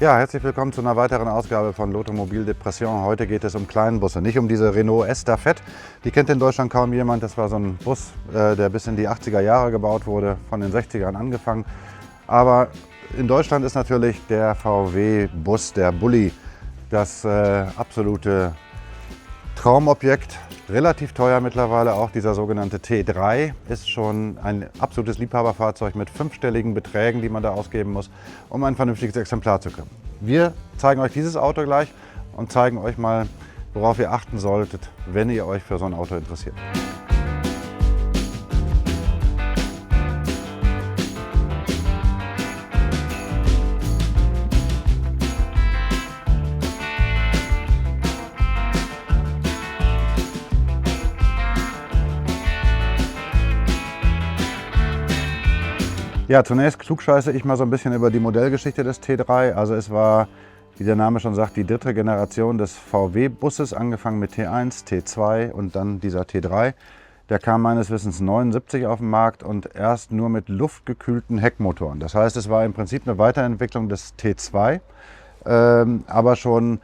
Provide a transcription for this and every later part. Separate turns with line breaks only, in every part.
Ja, herzlich willkommen zu einer weiteren Ausgabe von L'Automobile de Pression. Heute geht es um Kleinbusse, nicht um diese Renault Estafette. Die kennt in Deutschland kaum jemand. Das war so ein Bus, der bis in die 80er Jahre gebaut wurde, von den 60ern angefangen. Aber in Deutschland ist natürlich der VW-Bus, der Bulli, das absolute Traumobjekt. Relativ teuer mittlerweile auch. Dieser sogenannte T3 ist schon ein absolutes Liebhaberfahrzeug mit fünfstelligen Beträgen, die man da ausgeben muss, um ein vernünftiges Exemplar zu kriegen. Wir zeigen euch dieses Auto gleich und zeigen euch mal, worauf ihr achten solltet, wenn ihr euch für so ein Auto interessiert. Ja, zunächst klugscheiße ich mal so ein bisschen über die Modellgeschichte des T3. Also es war, wie der Name schon sagt, die dritte Generation des VW-Busses, angefangen mit T1, T2 und dann dieser T3. Der kam meines Wissens 79 auf den Markt und erst nur mit luftgekühlten Heckmotoren. Das heißt, es war im Prinzip eine Weiterentwicklung des T2, aber schon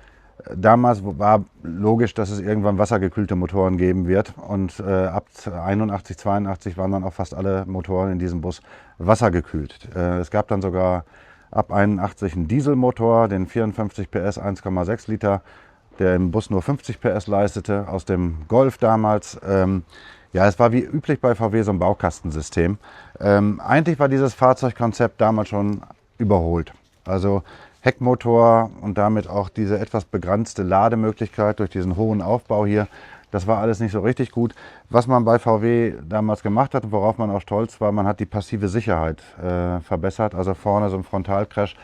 damals war logisch, dass es irgendwann wassergekühlte Motoren geben wird und ab 81, 82 waren dann auch fast alle Motoren in diesem Bus wassergekühlt. Es gab dann sogar ab 81 einen Dieselmotor, den 54 PS 1,6 Liter, der im Bus nur 50 PS leistete, aus dem Golf damals. Ja, es war wie üblich bei VW so ein Baukastensystem. Eigentlich war dieses Fahrzeugkonzept damals schon überholt. Also Heckmotor und damit auch diese etwas begrenzte Lademöglichkeit durch diesen hohen Aufbau hier, das war alles nicht so richtig gut. Was man bei VW damals gemacht hat und worauf man auch stolz war, man hat die passive Sicherheit verbessert. Also vorne so ein Frontalcrash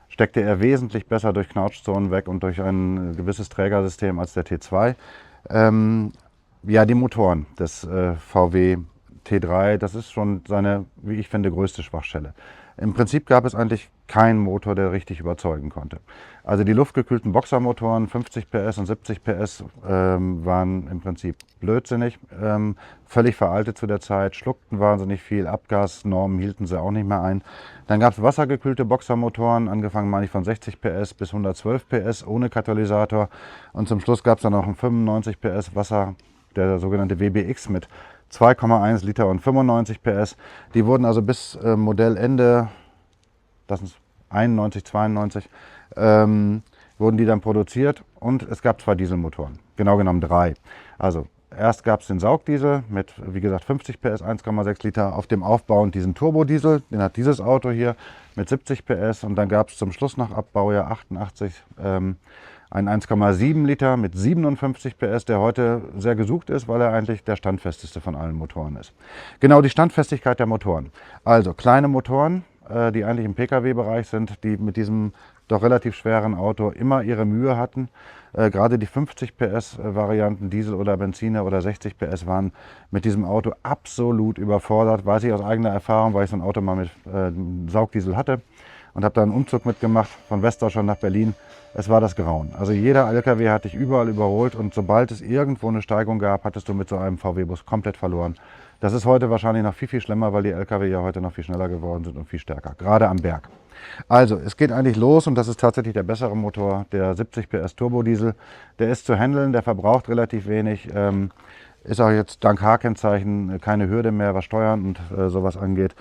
steckte er wesentlich besser durch Knautschzonen weg und durch ein gewisses Trägersystem als der T2. Ja, die Motoren des VW T3, das ist schon seine, wie ich finde, größte Schwachstelle. Im Prinzip gab es eigentlich keinen Motor, der richtig überzeugen konnte. Also die luftgekühlten Boxermotoren, 50 PS und 70 PS, waren im Prinzip blödsinnig, völlig veraltet zu der Zeit, schluckten wahnsinnig viel, Abgasnormen hielten sie auch nicht mehr ein. Dann gab es wassergekühlte Boxermotoren, angefangen meine ich von 60 PS bis 112 PS ohne Katalysator. Und zum Schluss gab es dann noch einen 95 PS Wasser, der sogenannte WBX mit 2,1 Liter und 95 PS. Die wurden also bis Modellende, das ist 91, 92, wurden die dann produziert und es gab 2 Dieselmotoren, genau genommen 3. Also erst gab es den Saugdiesel mit, wie gesagt, 50 PS, 1,6 Liter, auf dem Aufbau und diesen Turbodiesel, den hat dieses Auto hier mit 70 PS und dann gab es zum Schluss nach Abbaujahr 88 ein 1,7 Liter mit 57 PS, der heute sehr gesucht ist, weil er eigentlich der standfesteste von allen Motoren ist. Genau, die Standfestigkeit der Motoren. Also kleine Motoren, die eigentlich im Pkw-Bereich sind, die mit diesem doch relativ schweren Auto immer ihre Mühe hatten. Gerade die 50 PS Varianten, Diesel oder Benziner oder 60 PS waren mit diesem Auto absolut überfordert. Weiß ich aus eigener Erfahrung, weil ich so ein Auto mal mit Saugdiesel hatte und habe da einen Umzug mitgemacht von Westdeutschland nach Berlin. Es war das Grauen. Also jeder LKW hat dich überall überholt und sobald es irgendwo eine Steigung gab, hattest du mit so einem VW-Bus komplett verloren. Das ist heute wahrscheinlich noch viel, viel schlimmer, weil die LKW ja heute noch viel schneller geworden sind und viel stärker, gerade am Berg. Also es geht eigentlich los und das ist tatsächlich der bessere Motor, der 70 PS Turbodiesel. Der ist zu handeln, der verbraucht relativ wenig, ist auch jetzt dank H-Kennzeichen keine Hürde mehr, was Steuern und sowas angeht.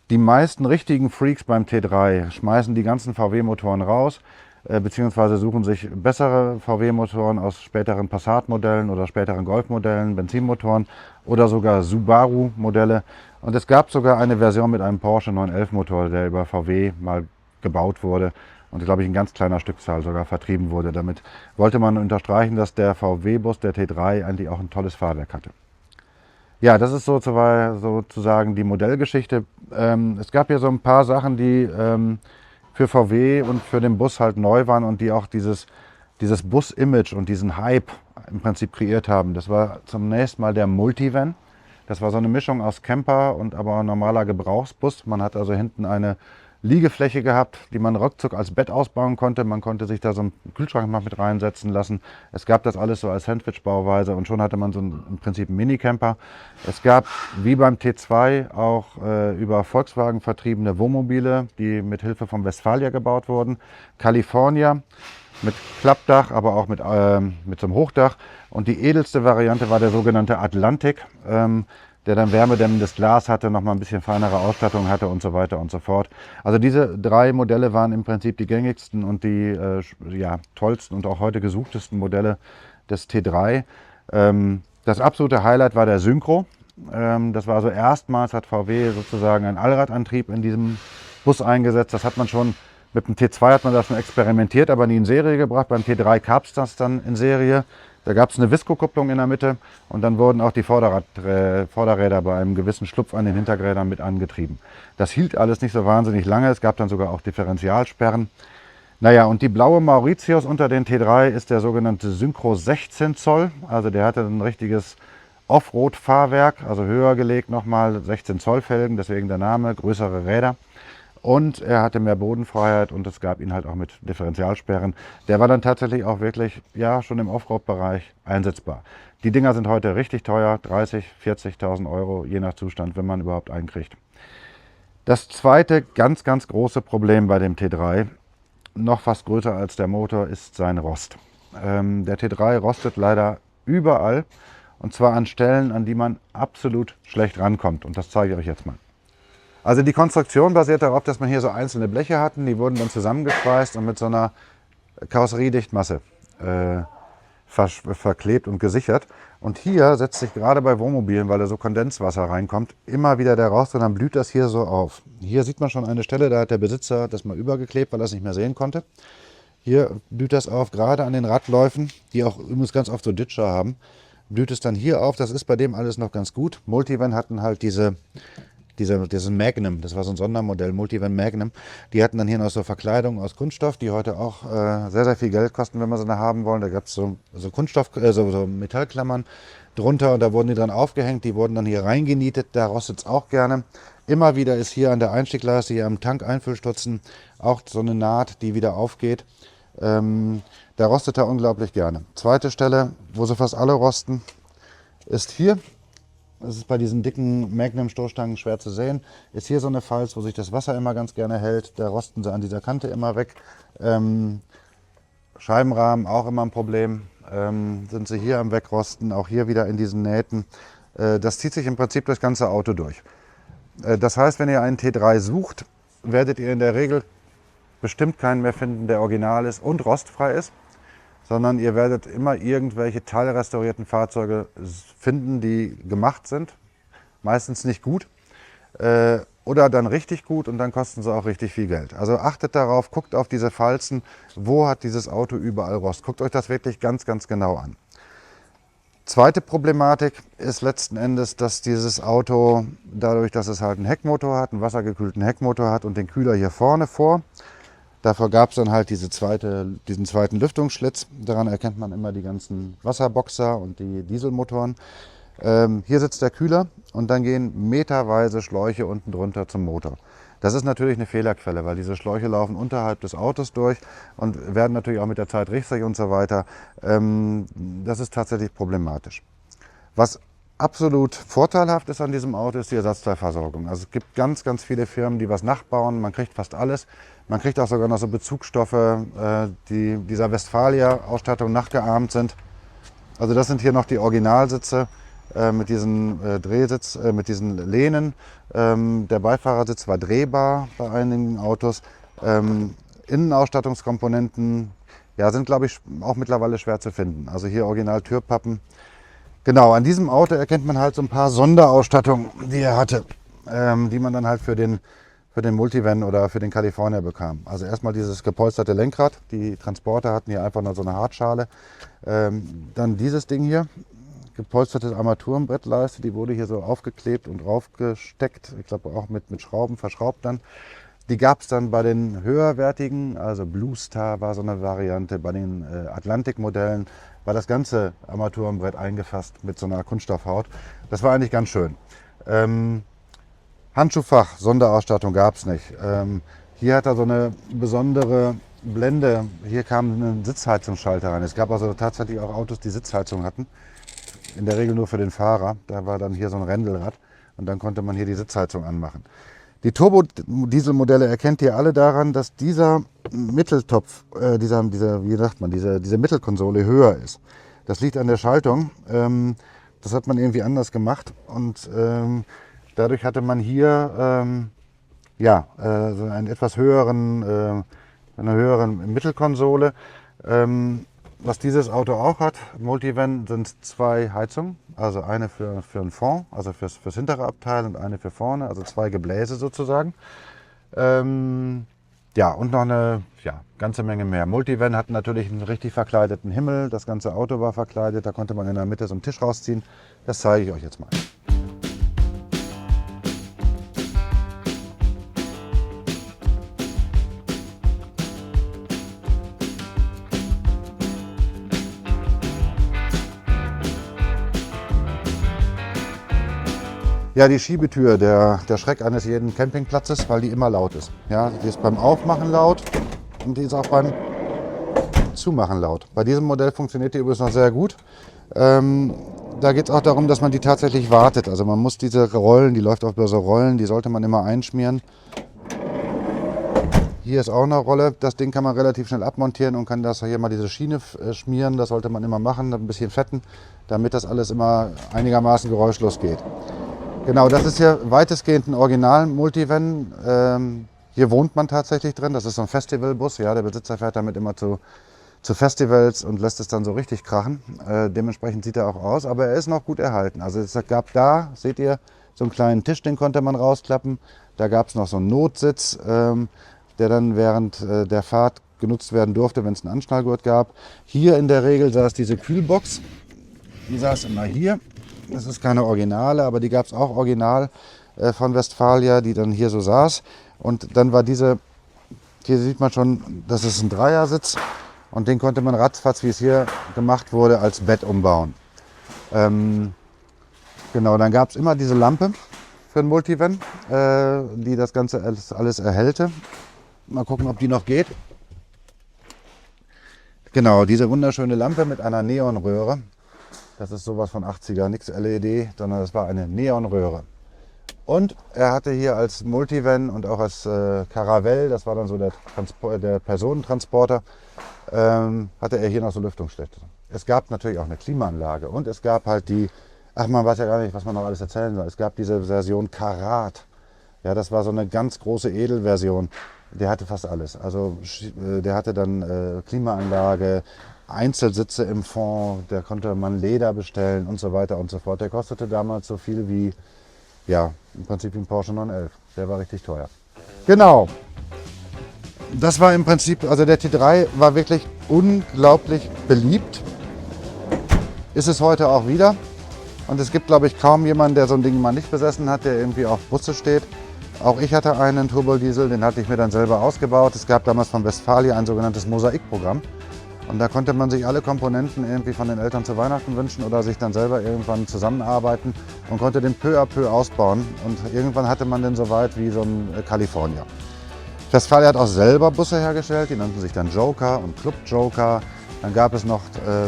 Die meisten richtigen Freaks beim T3 schmeißen die ganzen VW-Motoren raus, beziehungsweise suchen sich bessere VW-Motoren aus späteren Passat-Modellen oder späteren Golf-Modellen, Benzinmotoren oder sogar Subaru-Modelle. Und es gab sogar eine Version mit einem Porsche 911-Motor, der über VW mal gebaut wurde und, glaube ich, in ganz kleiner Stückzahl sogar vertrieben wurde. Damit wollte man unterstreichen, dass der VW-Bus, der T3, eigentlich auch ein tolles Fahrwerk hatte. Ja, das ist sozusagen die Modellgeschichte. Es gab hier so ein paar Sachen, die für VW und für den Bus halt neu waren und die auch dieses Bus-Image und diesen Hype im Prinzip kreiert haben. Das war zunächst mal der Multivan. Das war so eine Mischung aus Camper und aber normaler Gebrauchsbus. Man hat also hinten eine Liegefläche gehabt, die man ruckzuck als Bett ausbauen konnte. Man konnte sich da so einen Kühlschrank mal mit reinsetzen lassen. Es gab das alles so als Sandwich-Bauweise und schon hatte man so im Prinzip einen Minicamper. Es gab, wie beim T2, auch über Volkswagen vertriebene Wohnmobile, die mit Hilfe von Westfalia gebaut wurden. California mit Klappdach, aber auch mit so einem Hochdach. Und die edelste Variante war der sogenannte Atlantik, der dann wärmedämmendes Glas hatte, nochmal ein bisschen feinere Ausstattung hatte und so weiter und so fort. Also diese 3 Modelle waren im Prinzip die gängigsten und die tollsten und auch heute gesuchtesten Modelle des T3. Das absolute Highlight war der Synchro. Das war also erstmals hat VW sozusagen einen Allradantrieb in diesem Bus eingesetzt. Das hat man schon mit dem T2 hat man das schon experimentiert, aber nie in Serie gebracht. Beim T3 gab es das dann in Serie. Da gab es eine Visco-Kupplung in der Mitte und dann wurden auch die Vorderräder bei einem gewissen Schlupf an den Hinterrädern mit angetrieben. Das hielt alles nicht so wahnsinnig lange. Es gab dann sogar auch Differentialsperren. Naja, und die blaue Mauritius unter den T3 ist der sogenannte Synchro 16 Zoll. Also der hatte ein richtiges Offroad-Fahrwerk, also höher gelegt nochmal, 16 Zoll Felgen, deswegen der Name, größere Räder. Und er hatte mehr Bodenfreiheit und es gab ihn halt auch mit Differentialsperren. Der war dann tatsächlich auch wirklich, ja, schon im Offroad-Bereich einsetzbar. Die Dinger sind heute richtig teuer, 30.000, 40.000 Euro, je nach Zustand, wenn man überhaupt einen kriegt. Das zweite ganz, ganz große Problem bei dem T3, noch fast größer als der Motor, ist sein Rost. Der T3 rostet leider überall und zwar an Stellen, an die man absolut schlecht rankommt. Und das zeige ich euch jetzt mal. Also die Konstruktion basiert darauf, dass man hier so einzelne Bleche hatten, die wurden dann zusammengeschweißt und mit so einer Karosseriedichtmasse verklebt und gesichert. Und hier setzt sich gerade bei Wohnmobilen, weil da so Kondenswasser reinkommt, immer wieder der Rost und dann blüht das hier so auf. Hier sieht man schon eine Stelle, da hat der Besitzer das mal übergeklebt, weil er es nicht mehr sehen konnte. Hier blüht das auf, gerade an den Radläufen, die auch übrigens ganz oft so Ditcher haben, blüht es dann hier auf. Das ist bei dem alles noch ganz gut. Multivan hatten halt diesen Magnum, das war so ein Sondermodell, Multivan Magnum. Die hatten dann hier noch so Verkleidungen aus Kunststoff, die heute auch sehr, sehr viel Geld kosten, wenn wir sie haben wollen. Da gab es so Kunststoff, so Metallklammern drunter und da wurden die dran aufgehängt, die wurden dann hier reingenietet, da rostet es auch gerne. Immer wieder ist hier an der Einstiegleiste, hier am Tankeinfüllstutzen, auch so eine Naht, die wieder aufgeht. Da rostet er unglaublich gerne. Zweite Stelle, wo sie fast alle rosten, ist hier. Das ist bei diesen dicken Magnum-Stoßstangen schwer zu sehen. Ist hier so eine Falz, wo sich das Wasser immer ganz gerne hält. Da rosten sie an dieser Kante immer weg. Scheibenrahmen auch immer ein Problem. Sind sie hier am Wegrosten, auch hier wieder in diesen Nähten. Das zieht sich im Prinzip das ganze Auto durch. Das heißt, wenn ihr einen T3 sucht, werdet ihr in der Regel bestimmt keinen mehr finden, der original ist und rostfrei ist, sondern ihr werdet immer irgendwelche teilrestaurierten Fahrzeuge finden, die gemacht sind, meistens nicht gut oder dann richtig gut und dann kosten sie auch richtig viel Geld. Also achtet darauf, guckt auf diese Falzen, wo hat dieses Auto überall Rost. Guckt euch das wirklich ganz, ganz genau an. Zweite Problematik ist letzten Endes, dass dieses Auto, dadurch, dass es halt einen Heckmotor hat, einen wassergekühlten Heckmotor hat und den Kühler hier vorne vor, dafür gab es dann halt diesen zweiten Lüftungsschlitz. Daran erkennt man immer die ganzen Wasserboxer und die Dieselmotoren. Hier sitzt der Kühler und dann gehen meterweise Schläuche unten drunter zum Motor. Das ist natürlich eine Fehlerquelle, weil diese Schläuche laufen unterhalb des Autos durch und werden natürlich auch mit der Zeit rissig und so weiter. Das ist tatsächlich problematisch. Was absolut vorteilhaft ist an diesem Auto, ist die Ersatzteilversorgung. Also es gibt ganz, ganz viele Firmen, die was nachbauen. Man kriegt fast alles. Man kriegt auch sogar noch so Bezugsstoffe, die dieser Westfalia-Ausstattung nachgeahmt sind. Also das sind hier noch die Originalsitze mit diesen mit diesen Lehnen. Der Beifahrersitz war drehbar bei einigen Autos. Innenausstattungskomponenten sind, glaube ich, auch mittlerweile schwer zu finden. Also hier original Türpappen. Genau, an diesem Auto erkennt man halt so ein paar Sonderausstattungen, die er hatte, die man dann halt für den Multivan oder für den California bekam. Also erstmal dieses gepolsterte Lenkrad, die Transporter hatten hier einfach nur so eine Hartschale. Dann dieses Ding hier, gepolsterte Armaturenbrettleiste, die wurde hier so aufgeklebt und draufgesteckt, ich glaube auch mit Schrauben verschraubt dann. Die gab es dann bei den höherwertigen, also Blue Star war so eine Variante, bei den Atlantik-Modellen war das ganze Armaturenbrett eingefasst mit so einer Kunststoffhaut. Das war eigentlich ganz schön. Handschuhfach, Sonderausstattung gab es nicht. Hier hat er so eine besondere Blende. Hier kam ein Sitzheizungsschalter rein. Es gab also tatsächlich auch Autos, die Sitzheizung hatten. In der Regel nur für den Fahrer. Da war dann hier so ein Rändelrad und dann konnte man hier die Sitzheizung anmachen. Die Turbo-Dieselmodelle erkennt ihr alle daran, dass dieser Mitteltopf, diese Mittelkonsole höher ist. Das liegt an der Schaltung. Das hat man irgendwie anders gemacht und dadurch hatte man hier so einen etwas höheren, eine höhere Mittelkonsole. Was dieses Auto auch hat, Multivan, sind zwei Heizungen, also eine für den Fond, also fürs hintere Abteil und eine für vorne, also zwei Gebläse sozusagen. Und noch eine ganze Menge mehr. Multivan hat natürlich einen richtig verkleideten Himmel, das ganze Auto war verkleidet, da konnte man in der Mitte so einen Tisch rausziehen. Das zeige ich euch jetzt mal. Ja, die Schiebetür, der Schreck eines jeden Campingplatzes, weil die immer laut ist. Ja, die ist beim Aufmachen laut und die ist auch beim Zumachen laut. Bei diesem Modell funktioniert die übrigens noch sehr gut. Da geht es auch darum, dass man die tatsächlich wartet. Also man muss diese Rollen, die läuft auf so Rollen, die sollte man immer einschmieren. Hier ist auch eine Rolle. Das Ding kann man relativ schnell abmontieren und kann das hier mal diese Schiene schmieren. Das sollte man immer machen, ein bisschen fetten, damit das alles immer einigermaßen geräuschlos geht. Genau, das ist hier weitestgehend ein Original-Multivan. Hier wohnt man tatsächlich drin. Das ist so ein Festivalbus. Ja, der Besitzer fährt damit immer zu Festivals und lässt es dann so richtig krachen. Dementsprechend sieht er auch aus, aber er ist noch gut erhalten. Also es gab da, seht ihr, so einen kleinen Tisch, den konnte man rausklappen. Da gab es noch so einen Notsitz, der dann während der Fahrt genutzt werden durfte, wenn es einen Anschnallgurt gab. Hier in der Regel saß diese Kühlbox. Die saß immer hier. Das ist keine Originale, aber die gab es auch original von Westfalia, die dann hier so saß. Und dann war hier sieht man schon, das ist ein Dreiersitz und den konnte man ratzfatz, wie es hier gemacht wurde, als Bett umbauen. Genau, dann gab es immer diese Lampe für den Multivan, die das Ganze alles erhellte. Mal gucken, ob die noch geht. Genau, diese wunderschöne Lampe mit einer Neonröhre. Das ist sowas von 80er, nichts LED, sondern das war eine Neonröhre. Und er hatte hier als Multivan und auch als Caravelle, das war dann so der Personentransporter, hatte er hier noch so Lüftungsschläuche. Es gab natürlich auch eine Klimaanlage und es gab halt man weiß ja gar nicht, was man noch alles erzählen soll. Es gab diese Version Karat. Ja, das war so eine ganz große Edelversion. Der hatte fast alles. Also der hatte dann Klimaanlage, Einzelsitze im Fond, da konnte man Leder bestellen und so weiter und so fort. Der kostete damals so viel wie, im Prinzip wie ein Porsche 911. Der war richtig teuer. Genau. Das war im Prinzip, also der T3 war wirklich unglaublich beliebt. Ist es heute auch wieder. Und es gibt, glaube ich, kaum jemanden, der so ein Ding mal nicht besessen hat, der irgendwie auf Busse steht. Auch ich hatte einen Turbodiesel, den hatte ich mir dann selber ausgebaut. Es gab damals von Westfalia ein sogenanntes Mosaikprogramm. Und da konnte man sich alle Komponenten irgendwie von den Eltern zu Weihnachten wünschen oder sich dann selber irgendwann zusammenarbeiten und konnte den peu à peu ausbauen. Und irgendwann hatte man den so weit wie so ein California. Westfalia hat auch selber Busse hergestellt, die nannten sich dann Joker und Club Joker. Dann gab es noch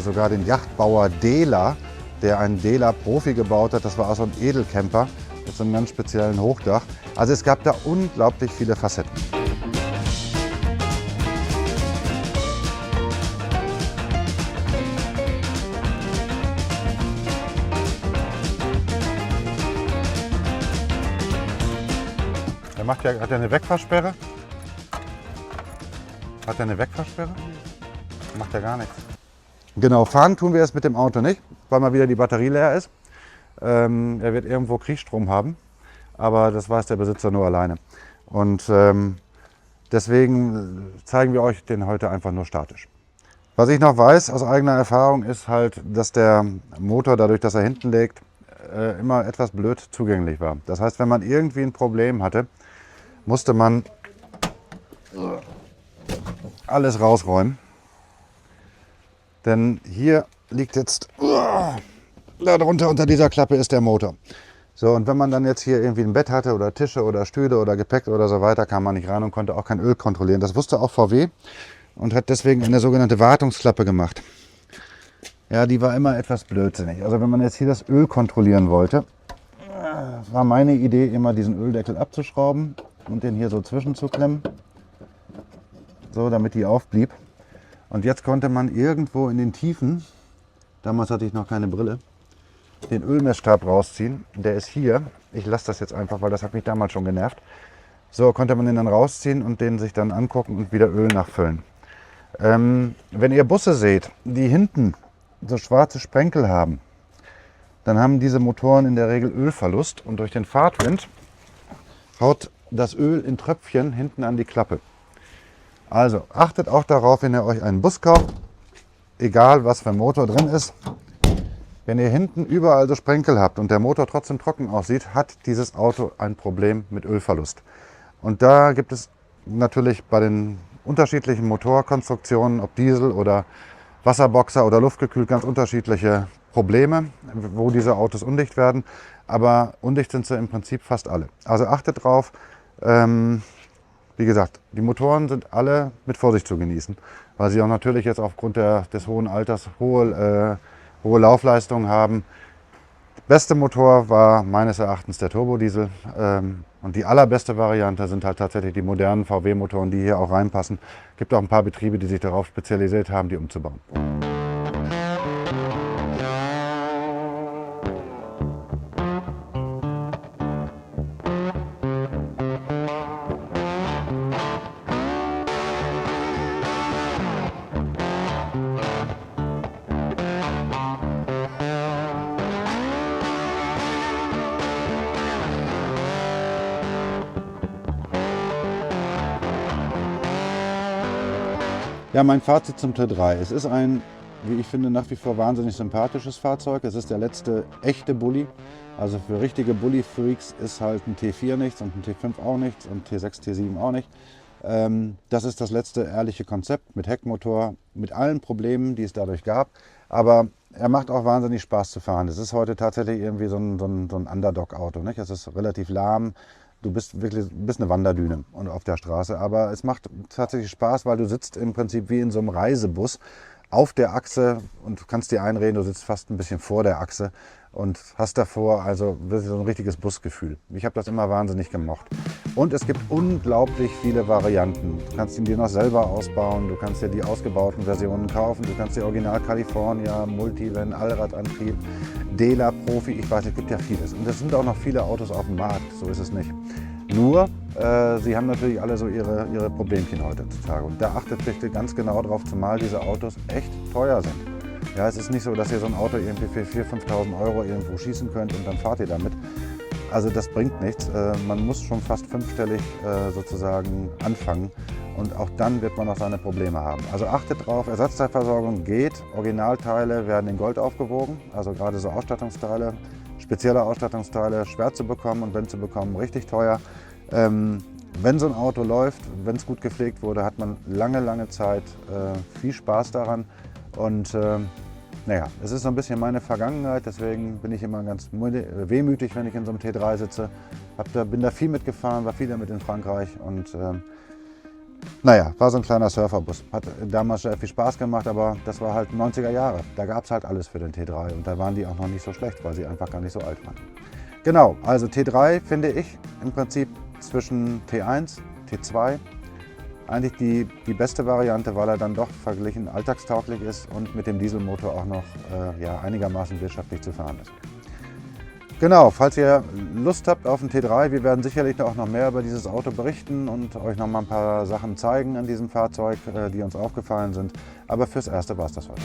sogar den Yachtbauer Dela, der einen Dela Profi gebaut hat. Das war auch so ein Edelcamper mit so einem ganz speziellen Hochdach. Also es gab da unglaublich viele Facetten. Hat er eine Wegfahrsperre? Hat er eine Wegfahrsperre? Macht er gar nichts. Genau, fahren tun wir es mit dem Auto nicht, weil mal wieder die Batterie leer ist. Er wird irgendwo Kriegsstrom haben, aber das weiß der Besitzer nur alleine. Und deswegen zeigen wir euch den heute einfach nur statisch. Was ich noch weiß aus eigener Erfahrung ist halt, dass der Motor, dadurch, dass er hinten liegt, immer etwas blöd zugänglich war. Das heißt, wenn man irgendwie ein Problem hatte, musste man alles rausräumen. Denn hier liegt jetzt, darunter unter dieser Klappe ist der Motor. So, und wenn man dann jetzt hier irgendwie ein Bett hatte oder Tische oder Stühle oder Gepäck oder so weiter, kam man nicht rein und konnte auch kein Öl kontrollieren. Das wusste auch VW und hat deswegen eine sogenannte Wartungsklappe gemacht. Ja, die war immer etwas blödsinnig. Also wenn man jetzt hier das Öl kontrollieren wollte, war meine Idee immer diesen Öldeckel abzuschrauben und den hier so zwischenzuklemmen, so damit die aufblieb. Und jetzt konnte man irgendwo in den Tiefen, damals hatte ich noch keine Brille, den Ölmessstab rausziehen. Der ist hier. Ich lasse das jetzt einfach, weil das hat mich damals schon genervt. So konnte man den dann rausziehen und den sich dann angucken und wieder Öl nachfüllen. Wenn ihr Busse seht, die hinten so schwarze Sprenkel haben, dann haben diese Motoren in der Regel Ölverlust und durch den Fahrtwind haut das Öl in Tröpfchen hinten an die Klappe. Also achtet auch darauf, wenn ihr euch einen Bus kauft, egal was für ein Motor drin ist. Wenn ihr hinten überall so Sprenkel habt und der Motor trotzdem trocken aussieht, hat dieses Auto ein Problem mit Ölverlust. Und da gibt es natürlich bei den unterschiedlichen Motorkonstruktionen, ob Diesel oder Wasserboxer oder luftgekühlt, ganz unterschiedliche Probleme, wo diese Autos undicht werden. Aber undicht sind sie im Prinzip fast alle. Also achtet drauf. Wie gesagt, die Motoren sind alle mit Vorsicht zu genießen, weil sie auch natürlich jetzt aufgrund des hohen Alters hohe Laufleistungen haben. Beste Motor war meines Erachtens der Turbodiesel und die allerbeste Variante sind halt tatsächlich die modernen VW-Motoren, die hier auch reinpassen. Es gibt auch ein paar Betriebe, die sich darauf spezialisiert haben, die umzubauen. Ja, mein Fazit zum T3. Es ist ein, wie ich finde, nach wie vor wahnsinnig sympathisches Fahrzeug. Es ist der letzte echte Bulli. Also für richtige Bulli-Freaks ist halt ein T4 nichts und ein T5 auch nichts und T6, T7 auch nicht. Das ist das letzte ehrliche Konzept mit Heckmotor, mit allen Problemen, die es dadurch gab. Aber er macht auch wahnsinnig Spaß zu fahren. Es ist heute tatsächlich irgendwie so ein Underdog-Auto. Es ist relativ lahm. Du bist eine Wanderdüne und auf der Straße, aber es macht tatsächlich Spaß, weil du sitzt im Prinzip wie in so einem Reisebus auf der Achse und du kannst dir einreden, du sitzt fast ein bisschen vor der Achse und hast davor also wirklich so ein richtiges Busgefühl. Ich habe das immer wahnsinnig gemocht. Und es gibt unglaublich viele Varianten. Du kannst ihn dir noch selber ausbauen, du kannst dir die ausgebauten Versionen kaufen, du kannst dir Original California, Multivan, Allradantrieb, Dela, Profi, ich weiß, es gibt ja vieles. Und es sind auch noch viele Autos auf dem Markt, so ist es nicht. Nur, sie haben natürlich alle so ihre Problemchen heutzutage. Und da achtet bitte ganz genau drauf, zumal diese Autos echt teuer sind. Ja, es ist nicht so, dass ihr so ein Auto irgendwie für 4.000, 5.000 Euro irgendwo schießen könnt und dann fahrt ihr damit. Also das bringt nichts. Man muss schon fast fünfstellig sozusagen anfangen und auch dann wird man noch seine Probleme haben. Also achtet drauf, Ersatzteilversorgung geht. Originalteile werden in Gold aufgewogen, also gerade so Ausstattungsteile, spezielle Ausstattungsteile, schwer zu bekommen und wenn zu bekommen, richtig teuer. Wenn so ein Auto läuft, wenn es gut gepflegt wurde, hat man lange Zeit viel Spaß daran. Und naja, es ist so ein bisschen meine Vergangenheit, deswegen bin ich immer ganz wehmütig, wenn ich in so einem T3 sitze. Bin da viel mitgefahren, war viel damit in Frankreich und naja, war so ein kleiner Surferbus. Hat damals sehr viel Spaß gemacht, aber das war halt 90er Jahre. Da gab es halt alles für den T3 und da waren die auch noch nicht so schlecht, weil sie einfach gar nicht so alt waren. Genau, also T3 finde ich im Prinzip zwischen T1, T2 eigentlich die beste Variante, weil er dann doch verglichen alltagstauglich ist und mit dem Dieselmotor auch noch ja, einigermaßen wirtschaftlich zu fahren ist. Genau, falls ihr Lust habt auf einen T3, wir werden sicherlich auch noch mehr über dieses Auto berichten und euch noch mal ein paar Sachen zeigen an diesem Fahrzeug, die uns aufgefallen sind. Aber fürs Erste war es das heute.